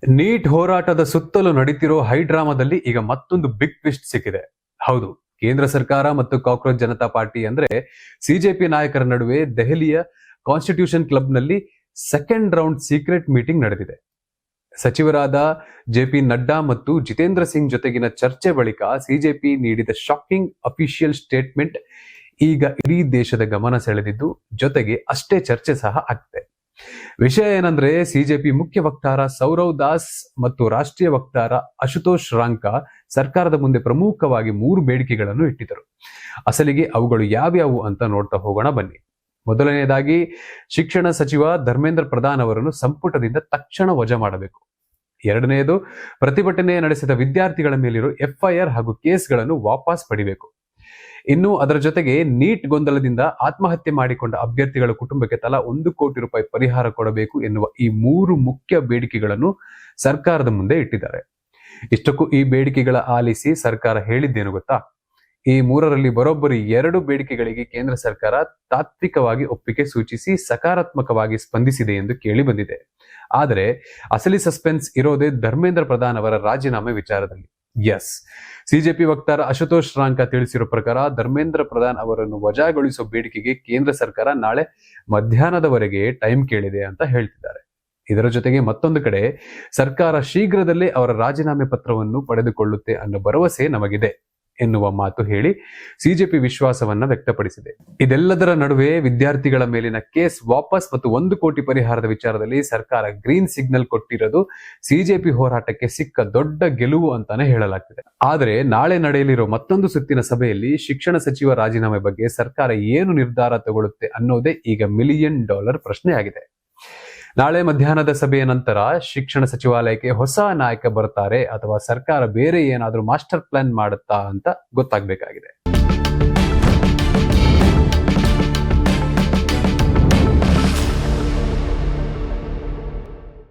Neat ಹೋರಾಟದ ಸುತ್ತಲೂ ನಡೀತಿರೋ ಹೈಡ್ರಾಮಾದಲ್ಲಿ ಈಗ ಮತ್ತೊಂದು ಬಿಗ್ ಟ್ವಿಸ್ಟ್ ಸಿಕ್ಕಿದೆ. ಹೌದು, ಕೇಂದ್ರ ಸರ್ಕಾರ ಮತ್ತು ಕಾಕ್ರೋಚ್ ಜನತಾ ಪಾರ್ಟಿ ಅಂದ್ರೆ ಸಿಜೆಪಿ ನಾಯಕರ ನಡುವೆ ದೆಹಲಿಯ ಕಾನ್ಸ್ಟಿಟ್ಯೂಷನ್ ಕ್ಲಬ್ನಲ್ಲಿ ಸೆಕೆಂಡ್ ರೌಂಡ್ ಸೀಕ್ರೆಟ್ ಮೀಟಿಂಗ್ ನಡೆದಿದೆ. ಸಚಿವರಾದ ಜೆಪಿ ನಡ್ಡಾ ಮತ್ತು ಜಿತೇಂದ್ರ ಸಿಂಗ್ ಜೊತೆಗಿನ ಚರ್ಚೆ ಬಳಿಕ ಸಿಜೆಪಿ ನೀಡಿದ ಶಾಕಿಂಗ್ ಅಫಿಷಿಯಲ್ ಸ್ಟೇಟ್ಮೆಂಟ್ ಈಗ ಇಡೀ ದೇಶದ ಗಮನ ಸೆಳೆದಿದ್ದು, ಜೊತೆಗೆ ಅಷ್ಟೇ ಚರ್ಚೆ ಸಹ ಆಗ್ತಿದೆ. ವಿಷಯ ಏನಂದ್ರೆ, ಸಿಜೆಪಿ ಮುಖ್ಯ ವಕ್ತಾರ ಸೌರವ್ ದಾಸ್ ಮತ್ತು ರಾಷ್ಟ್ರೀಯ ವಕ್ತಾರ ಅಶುತೋಷ್ ರಾಂಕಾ ಸರ್ಕಾರದ ಮುಂದೆ ಪ್ರಮುಖವಾಗಿ 3 ಬೇಡಿಕೆಗಳನ್ನು ಇಟ್ಟಿದ್ದರು. ಅಸಲಿಗೆ ಅವುಗಳು ಯಾವ್ಯಾವು ಅಂತ ನೋಡ್ತಾ ಹೋಗೋಣ ಬನ್ನಿ. ಮೊದಲನೆಯದಾಗಿ, ಶಿಕ್ಷಣ ಸಚಿವ ಧರ್ಮೇಂದ್ರ ಪ್ರಧಾನ್ ಅವರನ್ನು ಸಂಪುಟದಿಂದ ತಕ್ಷಣ ವಜಾ ಮಾಡಬೇಕು. ಎರಡನೆಯದು, ಪ್ರತಿಭಟನೆ ನಡೆಸಿದ ವಿದ್ಯಾರ್ಥಿಗಳ ಮೇಲಿರೋ ಎಫ್ಐಆರ್ ಹಾಗೂ ಕೇಸ್ಗಳನ್ನು ವಾಪಸ್ ಪಡಿಬೇಕು. ಇನ್ನು ಅದರ ಜೊತೆಗೆ ನೀಟ್ ಗೊಂದಲದಿಂದ ಆತ್ಮಹತ್ಯೆ ಮಾಡಿಕೊಂಡ ಅಭ್ಯರ್ಥಿಗಳ ಕುಟುಂಬಕ್ಕೆ ತಲಾ 1 ಕೋಟಿ ರೂಪಾಯಿ ಪರಿಹಾರ ಕೊಡಬೇಕು ಎನ್ನುವ ಈ 3 ಮುಖ್ಯ ಬೇಡಿಕೆಗಳನ್ನು ಸರ್ಕಾರದ ಮುಂದೆ ಇಟ್ಟಿದ್ದಾರೆ. ಇಷ್ಟಕ್ಕೂ ಈ ಬೇಡಿಕೆಗಳ ಆಲಿಸಿ ಸರ್ಕಾರ ಹೇಳಿದ್ದೇನು ಗೊತ್ತಾ? ಈ 3ರಲ್ಲಿ ಬರೋಬ್ಬರಿ 2 ಬೇಡಿಕೆಗಳಿಗೆ ಕೇಂದ್ರ ಸರ್ಕಾರ ತಾತ್ವಿಕವಾಗಿ ಒಪ್ಪಿಗೆ ಸೂಚಿಸಿ ಸಕಾರಾತ್ಮಕವಾಗಿ ಸ್ಪಂದಿಸಿದೆ ಎಂದು ಕೇಳಿ ಬಂದಿದೆ. ಆದರೆ ಅಸಲಿ ಸಸ್ಪೆನ್ಸ್ ಇರೋದೇ ಧರ್ಮೇಂದ್ರ ಪ್ರಧಾನ್ ಅವರ ರಾಜೀನಾಮೆ ವಿಚಾರದಲ್ಲಿ. ಎಸ್, ಸಿಜೆಪಿ ವಕ್ತಾರ ಅಶುತೋಷ್ ರಾಂಕಾ ತಿಳಿಸಿರೋ ಪ್ರಕಾರ ಧರ್ಮೇಂದ್ರ ಪ್ರಧಾನ್ ಅವರನ್ನು ವಜಾಗೊಳಿಸುವ ಬೇಡಿಕೆಗೆ ಕೇಂದ್ರ ಸರ್ಕಾರ ನಾಳೆ ಮಧ್ಯಾಹ್ನದವರೆಗೆ ಟೈಮ್ ಕೇಳಿದೆ ಅಂತ ಹೇಳ್ತಿದ್ದಾರೆ. ಇದರ ಜೊತೆಗೆ ಮತ್ತೊಂದು ಕಡೆ ಸರ್ಕಾರ ಶೀಘ್ರದಲ್ಲೇ ಅವರ ರಾಜೀನಾಮೆ ಪತ್ರವನ್ನು ಪಡೆದುಕೊಳ್ಳುತ್ತೆ ಅನ್ನೋ ಭರವಸೆ ನಮಗಿದೆ ಎನ್ನುವ ಮಾತು ಹೇಳಿ ಸಿಜೆಪಿ ವಿಶ್ವಾಸವನ್ನ ವ್ಯಕ್ತಪಡಿಸಿದೆ. ಇದೆಲ್ಲದರ ನಡುವೆ ವಿದ್ಯಾರ್ಥಿಗಳ ಮೇಲಿನ ಕೇಸ್ ವಾಪಸ್ ಮತ್ತು 1 ಕೋಟಿ ಪರಿಹಾರದ ವಿಚಾರದಲ್ಲಿ ಸರ್ಕಾರ ಗ್ರೀನ್ ಸಿಗ್ನಲ್ ಕೊಟ್ಟಿರೋದು ಸಿಜೆಪಿ ಹೋರಾಟಕ್ಕೆ ಸಿಕ್ಕ ದೊಡ್ಡ ಗೆಲುವು ಅಂತಾನೆ ಹೇಳಲಾಗ್ತಿದೆ. ಆದರೆ ನಾಳೆ ನಡೆಯಲಿರೋ ಮತ್ತೊಂದು ಸುತ್ತಿನ ಸಭೆಯಲ್ಲಿ ಶಿಕ್ಷಣ ಸಚಿವ ರಾಜೀನಾಮೆ ಬಗ್ಗೆ ಸರ್ಕಾರ ಏನು ನಿರ್ಧಾರ ತಗೊಳ್ಳುತ್ತೆ ಅನ್ನೋದೇ ಈಗ $1 ಮಿಲಿಯನ್ ಪ್ರಶ್ನೆ ಆಗಿದೆ. ನಾಳೆ ಮಧ್ಯಾಹ್ನದ ಸಭೆಯ ನಂತರ ಶಿಕ್ಷಣ ಸಚಿವಾಲಯಕ್ಕೆ ಹೊಸ ನಾಯಕ ಬರ್ತಾರೆ ಅಥವಾ ಸರ್ಕಾರ ಬೇರೆ ಏನಾದ್ರೂ ಮಾಸ್ಟರ್ ಪ್ಲಾನ್ ಮಾಡುತ್ತಾ ಅಂತ ಗೊತ್ತಾಗಬೇಕಾಗಿದೆ.